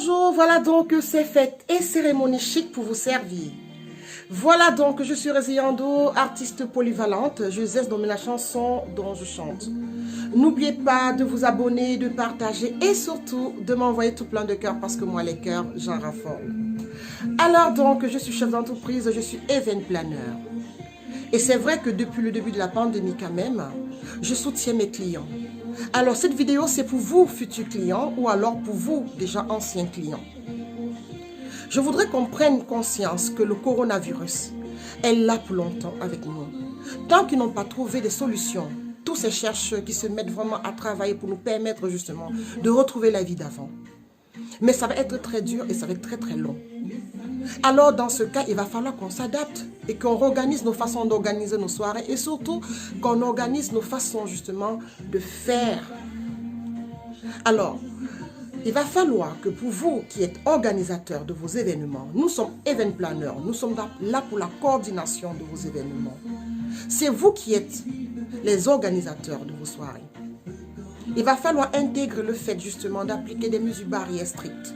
Bonjour, voilà donc ces fêtes et cérémonies chic pour vous servir. Voilà donc, je suis Résiando, artiste polyvalente, je zeste dans la chanson dont je chante. N'oubliez pas de vous abonner, de partager et surtout de m'envoyer tout plein de cœurs parce que moi les cœurs, j'en raffole. Alors donc, je suis chef d'entreprise, je suis event planner. Et c'est vrai que depuis le début de la pandémie quand même, je soutiens mes clients. Alors cette vidéo c'est pour vous futurs clients ou alors pour vous déjà anciens clients. Je voudrais qu'on prenne conscience que le coronavirus est là pour longtemps avec nous. Tant qu'ils n'ont pas trouvé des solutions, tous ces chercheurs qui se mettent vraiment à travailler pour nous permettre justement de retrouver la vie d'avant. Mais ça va être très dur et ça va être très très long. Alors dans ce cas, il va falloir qu'on s'adapte et qu'on réorganise nos façons d'organiser nos soirées et surtout qu'on organise nos façons justement de faire. Alors, il va falloir que pour vous qui êtes organisateurs de vos événements, nous sommes event planners, nous sommes là pour la coordination de vos événements. C'est vous qui êtes les organisateurs de vos soirées. Il va falloir intégrer le fait justement d'appliquer des mesures barrières strictes.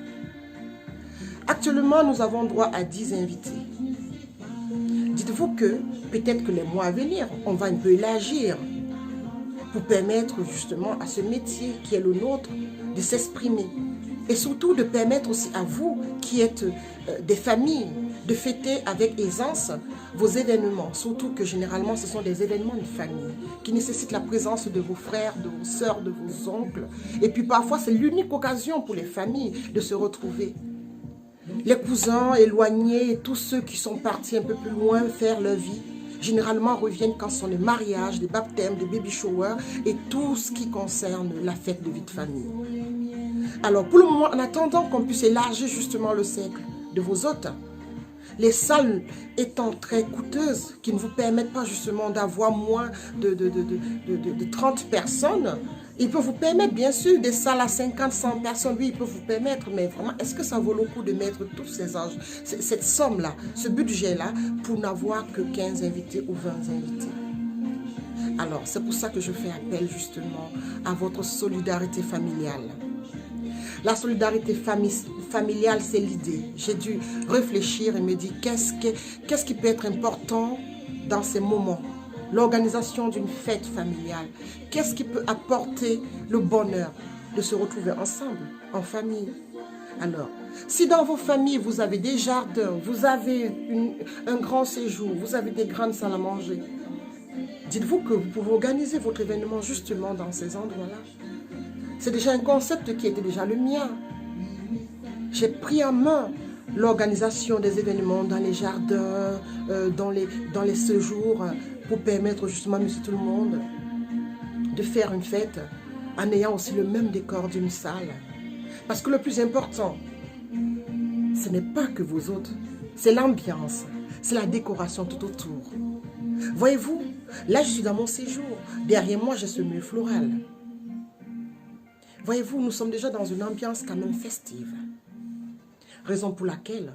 Actuellement, nous avons droit à 10 invités. Dites-vous que peut-être que les mois à venir, on va un peu élargir pour permettre justement à ce métier qui est le nôtre de s'exprimer. Et surtout de permettre aussi à vous qui êtes des familles de fêter avec aisance vos événements. Surtout que généralement ce sont des événements de famille qui nécessitent la présence de vos frères, de vos sœurs, de vos oncles. Et puis parfois c'est l'unique occasion pour les familles de se retrouver. Les cousins éloignés et tous ceux qui sont partis un peu plus loin faire leur vie, généralement reviennent quand ce sont les mariages, les baptêmes, les baby showers et tout ce qui concerne la fête de vie de famille. Alors pour le moment, en attendant qu'on puisse élargir justement le cercle de vos hôtes, les salles étant très coûteuses, qui ne vous permettent pas justement d'avoir moins de 30 personnes, ils peuvent vous permettre, bien sûr, des salles à 50, 100 personnes, oui, ils peuvent vous permettre, mais vraiment, est-ce que ça vaut le coup de mettre tous ces âges, cette somme-là, ce budget-là, pour n'avoir que 15 invités ou 20 invités? Alors, c'est pour ça que je fais appel justement à votre solidarité familiale. La solidarité familiale, c'est l'idée. J'ai dû réfléchir et me dire qu'est-ce qui peut être important dans ces moments. L'organisation d'une fête familiale. Qu'est-ce qui peut apporter le bonheur de se retrouver ensemble, en famille? Alors, si dans vos familles, vous avez des jardins, vous avez un grand séjour, vous avez des grandes salles à manger, dites-vous que vous pouvez organiser votre événement justement dans ces endroits-là. C'est déjà un concept qui était déjà le mien. J'ai pris en main l'organisation des événements dans les jardins, dans les séjours, pour permettre justement à monsieur tout le monde de faire une fête en ayant aussi le même décor d'une salle. Parce que le plus important, ce n'est pas que vos hôtes, c'est l'ambiance, c'est la décoration tout autour. Voyez-vous, là je suis dans mon séjour, derrière moi j'ai ce mur floral. Voyez-vous, nous sommes déjà dans une ambiance quand même festive. Raison pour laquelle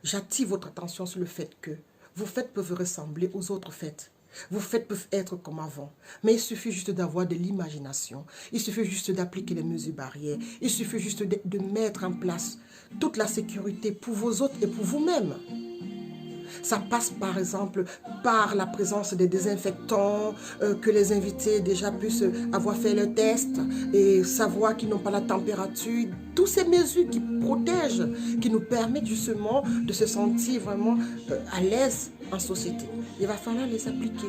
j'attire votre attention sur le fait que vos fêtes peuvent ressembler aux autres fêtes. Vos fêtes peuvent être comme avant. Mais il suffit juste d'avoir de l'imagination. Il suffit juste d'appliquer les mesures barrières. Il suffit juste de mettre en place toute la sécurité pour vos hôtes et pour vous-même. Ça passe par exemple par la présence des désinfectants, que les invités déjà puissent avoir fait le test et savoir qu'ils n'ont pas la température. Toutes ces mesures qui protègent, qui nous permettent justement de se sentir vraiment à l'aise en société. Il va falloir les appliquer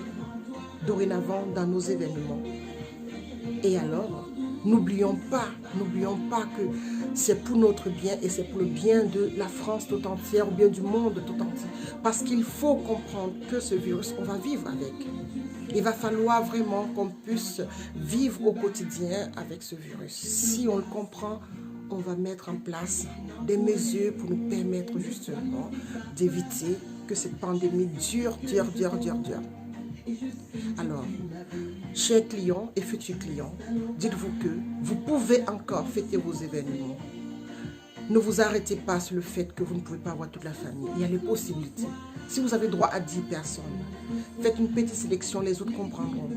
dorénavant dans nos événements. Et alors, n'oublions pas que c'est pour notre bien et c'est pour le bien de la France tout entière ou bien du monde tout entier. Parce qu'il faut comprendre que ce virus, on va vivre avec. Il va falloir vraiment qu'on puisse vivre au quotidien avec ce virus. Si on le comprend, on va mettre en place des mesures pour nous permettre justement d'éviter que cette pandémie dure. Alors, chers clients et futurs clients, dites-vous que vous pouvez encore fêter vos événements. Ne vous arrêtez pas sur le fait que vous ne pouvez pas avoir toute la famille. Il y a les possibilités. Si vous avez droit à 10 personnes, faites une petite sélection, les autres comprendront.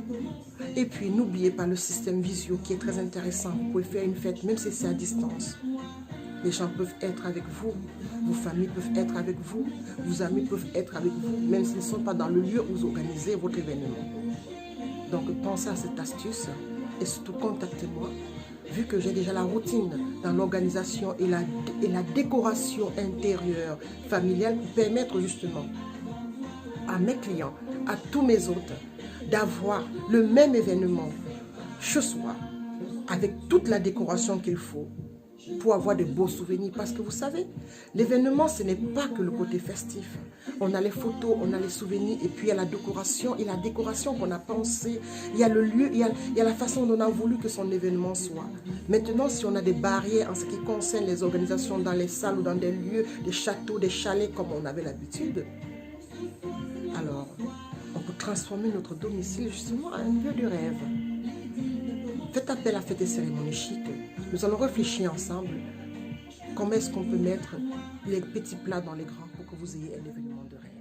Et puis, n'oubliez pas le système visio qui est très intéressant. Vous pouvez faire une fête même si c'est à distance. Les gens peuvent être avec vous, vos familles peuvent être avec vous, vos amis peuvent être avec vous, même s'ils ne sont pas dans le lieu où vous organisez votre événement. Donc pensez à cette astuce et surtout contactez-moi, vu que j'ai déjà la routine dans l'organisation et la décoration intérieure familiale pour permettre justement à mes clients, à tous mes hôtes, d'avoir le même événement chez soi, avec toute la décoration qu'il faut pour avoir de beaux souvenirs. Parce que vous savez, l'événement, ce n'est pas que le côté festif. On a les photos, on a les souvenirs, et puis il y a la décoration, et la décoration qu'on a pensée, il y a le lieu, il y a la façon dont on a voulu que son événement soit. Maintenant, si on a des barrières en ce qui concerne les organisations dans les salles ou dans des lieux, des châteaux, des chalets, comme on avait l'habitude, alors on peut transformer notre domicile justement en un lieu de rêve. Faites appel à Fêtes et Cérémonies Chic. Nous allons réfléchir ensemble comment est-ce qu'on peut mettre les petits plats dans les grands pour que vous ayez un événement de rêve.